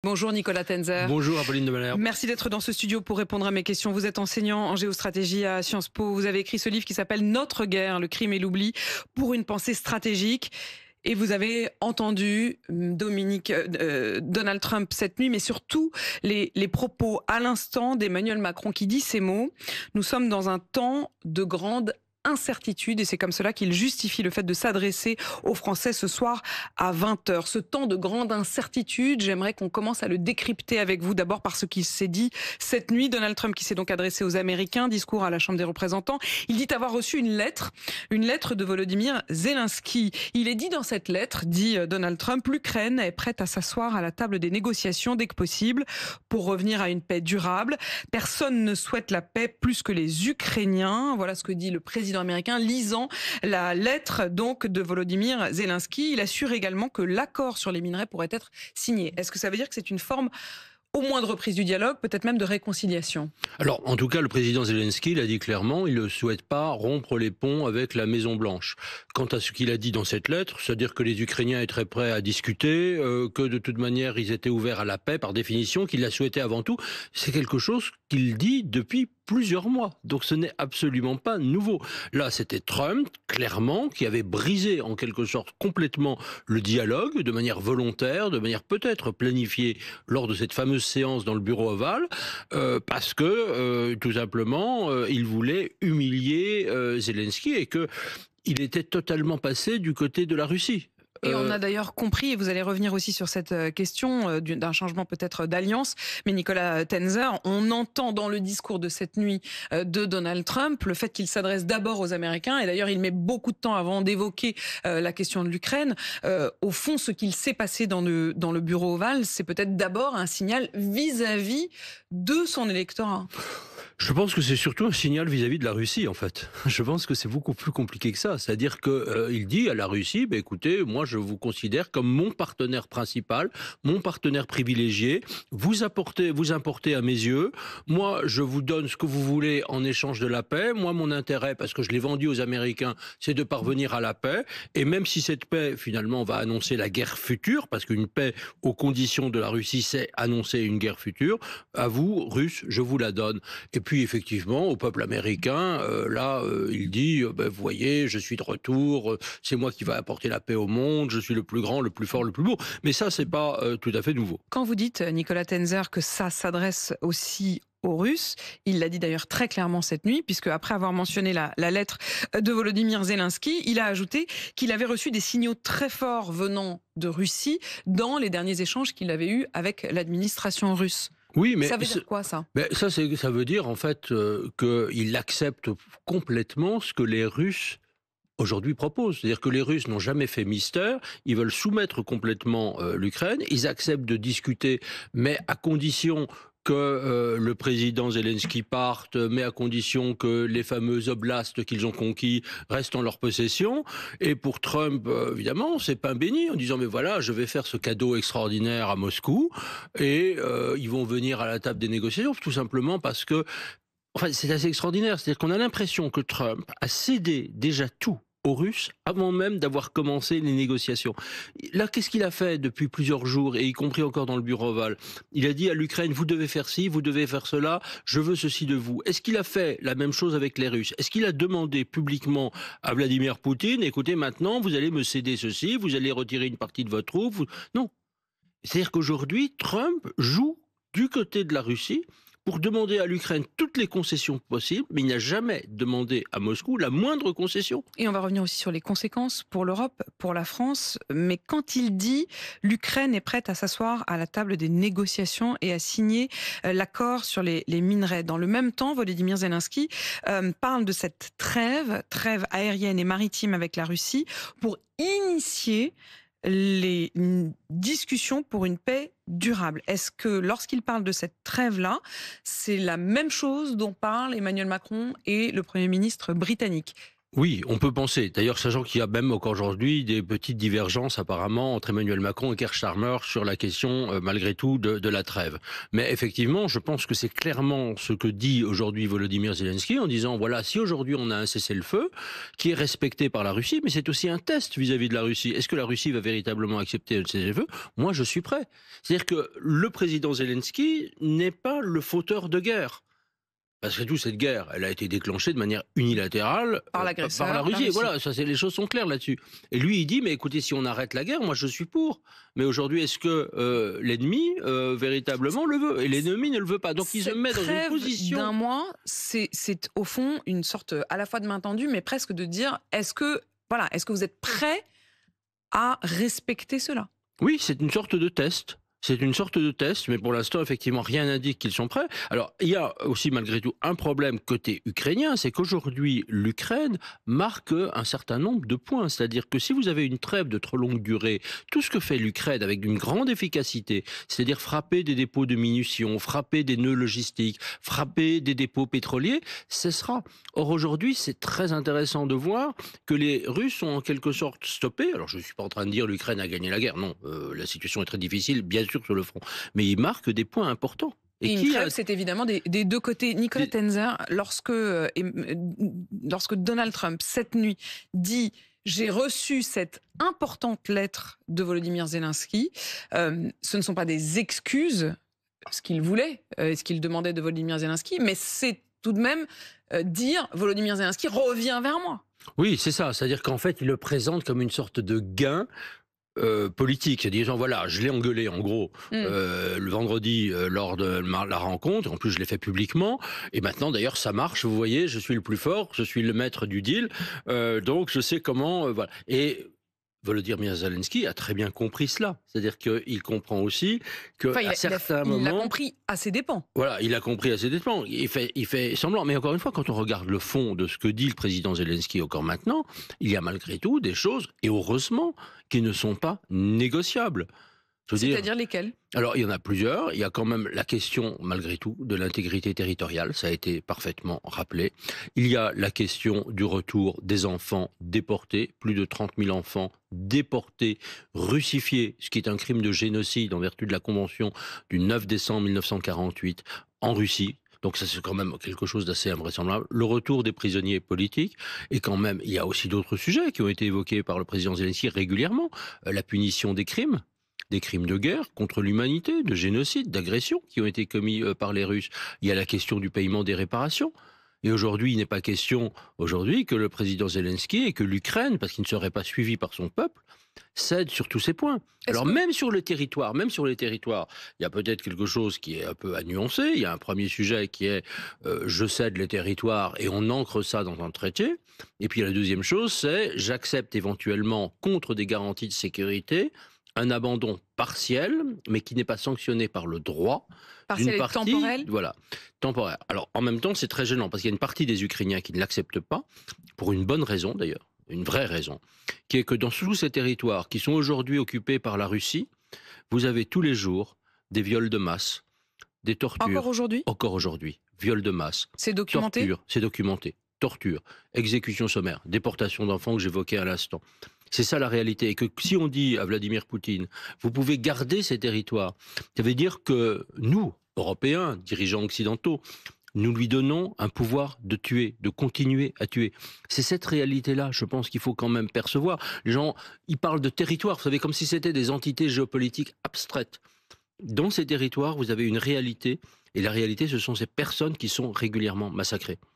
Bonjour Nicolas Tenzer. Bonjour Apolline de Malherbe. Merci d'être dans ce studio pour répondre à mes questions. Vous êtes enseignant en géostratégie à Sciences Po. Vous avez écrit ce livre qui s'appelle Notre guerre, le crime et l'oubli pour une pensée stratégique. Et vous avez entendu Donald Trump cette nuit, mais surtout les propos à l'instant d'Emmanuel Macron qui dit ces mots. Nous sommes dans un temps de grande incertitude et c'est comme cela qu'il justifie le fait de s'adresser aux Français ce soir à 20h. Ce temps de grande incertitude, j'aimerais qu'on commence à le décrypter avec vous. D'abord par ce qu'il s'est dit cette nuit. Donald Trump qui s'est donc adressé aux Américains, discours à la Chambre des représentants. Il dit avoir reçu une lettre de Volodymyr Zelensky. Il est dit dans cette lettre, dit Donald Trump, l'Ukraine est prête à s'asseoir à la table des négociations dès que possible pour revenir à une paix durable. Personne ne souhaite la paix plus que les Ukrainiens. Voilà ce que dit le président américain, lisant la lettre donc de Volodymyr Zelensky. Il assure également que l'accord sur les minerais pourrait être signé. Est-ce que ça veut dire que c'est une forme au moins de reprise du dialogue, peut-être même de réconciliation? Alors, en tout cas, le président Zelensky l'a dit clairement, il ne souhaite pas rompre les ponts avec la Maison-Blanche. Quant à ce qu'il a dit dans cette lettre, c'est-à-dire que les Ukrainiens étaient prêts à discuter, que de toute manière, ils étaient ouverts à la paix, par définition, qu'il la souhaitait avant tout, c'est quelque chose qu'il dit depuis plusieurs mois. Donc ce n'est absolument pas nouveau. Là, c'était Trump, clairement, qui avait brisé en quelque sorte complètement le dialogue, de manière volontaire, de manière peut-être planifiée lors de cette fameuse séance dans le bureau ovale, parce que, tout simplement, il voulait humilier Zelensky et que il était totalement passé du côté de la Russie. Et on a d'ailleurs compris, et vous allez revenir aussi sur cette question d'un changement peut-être d'alliance, mais Nicolas Tenzer, on entend dans le discours de cette nuit de Donald Trump le fait qu'il s'adresse d'abord aux Américains, et d'ailleurs il met beaucoup de temps avant d'évoquer la question de l'Ukraine. Au fond, ce qu'il s'est passé dans le bureau ovale, c'est peut-être d'abord un signal vis-à-vis de son électorat. Je pense que c'est surtout un signal vis-à-vis de la Russie, en fait. Je pense que c'est beaucoup plus compliqué que ça. C'est-à-dire qu'il dit à la Russie, écoutez, moi je vous considère comme mon partenaire principal, mon partenaire privilégié. Vous importez à mes yeux. Moi, je vous donne ce que vous voulez en échange de la paix. Moi, mon intérêt, parce que je l'ai vendu aux Américains, c'est de parvenir à la paix. Et même si cette paix, finalement, va annoncer la guerre future, parce qu'une paix aux conditions de la Russie, c'est annoncer une guerre future, à vous, Russes, je vous la donne. Et puis effectivement, au peuple américain, il dit, vous voyez, je suis de retour, c'est moi qui va apporter la paix au monde, je suis le plus grand, le plus fort, le plus beau. Mais ça, c'est pas tout à fait nouveau. Quand vous dites, Nicolas Tenzer, que ça s'adresse aussi aux Russes, il l'a dit d'ailleurs très clairement cette nuit, puisque après avoir mentionné la lettre de Volodymyr Zelensky, il a ajouté qu'il avait reçu des signaux très forts venant de Russie dans les derniers échanges qu'il avait eus avec l'administration russe. Oui, mais ça veut dire quoi, ça? Ça veut dire en fait qu'il accepte complètement ce que les Russes aujourd'hui proposent. C'est-à-dire que les Russes n'ont jamais fait mystère, ils veulent soumettre complètement l'Ukraine, ils acceptent de discuter, mais à condition que le président Zelensky parte, mais à condition que les fameux oblasts qu'ils ont conquis restent en leur possession. Et pour Trump, évidemment, c'est pain béni, en disant mais voilà, je vais faire ce cadeau extraordinaire à Moscou, et ils vont venir à la table des négociations, tout simplement parce que, enfin, c'est assez extraordinaire. C'est-à-dire qu'on a l'impression que Trump a cédé déjà tout aux Russes avant même d'avoir commencé les négociations. Là, qu'est-ce qu'il a fait depuis plusieurs jours, et y compris encore dans le bureau ovale? Il a dit à l'Ukraine, vous devez faire ci, vous devez faire cela, je veux ceci de vous. Est-ce qu'il a fait la même chose avec les Russes? Est-ce qu'il a demandé publiquement à Vladimir Poutine, écoutez, maintenant, vous allez me céder ceci, vous allez retirer une partie de votre troupe? Non. C'est-à-dire qu'aujourd'hui, Trump joue du côté de la Russie pour demander à l'Ukraine toutes les concessions possibles, mais il n'a jamais demandé à Moscou la moindre concession. Et on va revenir aussi sur les conséquences pour l'Europe, pour la France. Mais quand il dit l'Ukraine est prête à s'asseoir à la table des négociations et à signer l'accord sur les minerais, dans le même temps, Volodymyr Zelensky parle de cette trêve aérienne et maritime avec la Russie pour initier les discussions pour une paix durable. Est-ce que lorsqu'il parle de cette trêve-là, c'est la même chose dont parlent Emmanuel Macron et le Premier ministre britannique? Oui, on peut penser. D'ailleurs, sachant qu'il y a même encore aujourd'hui des petites divergences apparemment entre Emmanuel Macron et Keir Starmer sur la question, malgré tout, de la trêve. Mais effectivement, je pense que c'est clairement ce que dit aujourd'hui Volodymyr Zelensky en disant, voilà, si aujourd'hui on a un cessez-le-feu qui est respecté par la Russie, mais c'est aussi un test vis-à-vis de la Russie. Est-ce que la Russie va véritablement accepter le cessez-le-feu? Moi, je suis prêt. C'est-à-dire que le président Zelensky n'est pas le fauteur de guerre. Parce que tout, cette guerre, elle a été déclenchée de manière unilatérale Par par la l'agresseur, la Russie. Et Russie. voilà, ça, les choses sont claires là-dessus. Et lui, il dit, mais écoutez, si on arrête la guerre, moi, je suis pour. Mais aujourd'hui, est-ce que l'ennemi, véritablement, le veut? Et l'ennemi ne le veut pas. Donc, il se Cette met dans une trêve position... d'un mois, c'est au fond une sorte à la fois de main tendue, mais presque de dire est-ce que vous êtes prêt à respecter cela? Oui, c'est une sorte de test. C'est une sorte de test, mais pour l'instant, effectivement, rien n'indique qu'ils sont prêts. Alors, il y a aussi, malgré tout, un problème côté ukrainien, c'est qu'aujourd'hui, l'Ukraine marque un certain nombre de points. C'est-à-dire que si vous avez une trêve de trop longue durée, tout ce que fait l'Ukraine avec une grande efficacité, c'est-à-dire frapper des dépôts de munitions, frapper des nœuds logistiques, frapper des dépôts pétroliers, cessera. Or, aujourd'hui, c'est très intéressant de voir que les Russes ont en quelque sorte stoppé. Alors, je ne suis pas en train de dire l'Ukraine a gagné la guerre. Non, la situation est très difficile, bien sûr, sur le front. Mais il marque des points importants. Et une trêve, c'est évidemment des deux côtés. Nicolas Tenzer, lorsque Donald Trump, cette nuit, dit « J'ai reçu cette importante lettre de Volodymyr Zelensky », ce ne sont pas des excuses, ce qu'il voulait, ce qu'il demandait de Volodymyr Zelensky, mais c'est tout de même dire « Volodymyr Zelensky revient vers moi ». Oui, c'est ça. C'est-à-dire qu'en fait, il le présente comme une sorte de gain politique, disant voilà, je l'ai engueulé en gros le vendredi lors de la rencontre, en plus je l'ai fait publiquement, et maintenant d'ailleurs ça marche, vous voyez, je suis le plus fort, je suis le maître du deal, donc je sais comment, voilà. Et Volodymyr Zelensky a très bien compris cela, c'est-à-dire qu'il comprend aussi qu'à certains moments... Il l'a compris à ses dépens. Voilà, il a compris à ses dépens, il fait semblant, mais encore une fois, quand on regarde le fond de ce que dit le président Zelensky encore maintenant, il y a malgré tout des choses, et heureusement, qui ne sont pas négociables. C'est-à-dire lesquelles? Alors, il y en a plusieurs. Il y a quand même la question, malgré tout, de l'intégrité territoriale. Ça a été parfaitement rappelé. Il y a la question du retour des enfants déportés. Plus de 30 000 enfants déportés, russifiés, ce qui est un crime de génocide en vertu de la Convention du 9 décembre 1948 en Russie. Donc ça, c'est quand même quelque chose d'assez invraisemblable. Le retour des prisonniers politiques. Et quand même, il y a aussi d'autres sujets qui ont été évoqués par le président Zelensky régulièrement. La punition des crimes de guerre contre l'humanité, de génocide, d'agression qui ont été commis par les Russes. Il y a la question du paiement des réparations. Et aujourd'hui, il n'est pas question que le président Zelensky et que l'Ukraine, parce qu'il ne serait pas suivi par son peuple, cède sur tous ces points. Alors même sur les territoires, il y a peut-être quelque chose qui est un peu à nuancer. Il y a un premier sujet qui est je cède les territoires et on ancre ça dans un traité. Et puis la deuxième chose, c'est j'accepte éventuellement contre des garanties de sécurité un abandon partiel, mais qui n'est pas sanctionné par le droit. Partiel et temporel ? Voilà, temporaire. Alors, en même temps, c'est très gênant, parce qu'il y a une partie des Ukrainiens qui ne l'acceptent pas, pour une bonne raison d'ailleurs, une vraie raison, qui est que dans tous ces territoires qui sont aujourd'hui occupés par la Russie, vous avez tous les jours des viols de masse, des tortures. Encore aujourd'hui ? Encore aujourd'hui. Viols de masse. C'est documenté ? Torture, c'est documenté. Torture, exécution sommaire, déportation d'enfants que j'évoquais à l'instant. C'est ça la réalité. Et que si on dit à Vladimir Poutine, vous pouvez garder ces territoires, ça veut dire que nous, Européens, dirigeants occidentaux, nous lui donnons un pouvoir de tuer, de continuer à tuer. C'est cette réalité-là, je pense qu'il faut quand même percevoir. Les gens, ils parlent de territoires, vous savez, comme si c'était des entités géopolitiques abstraites. Dans ces territoires, vous avez une réalité, et la réalité, ce sont ces personnes qui sont régulièrement massacrées.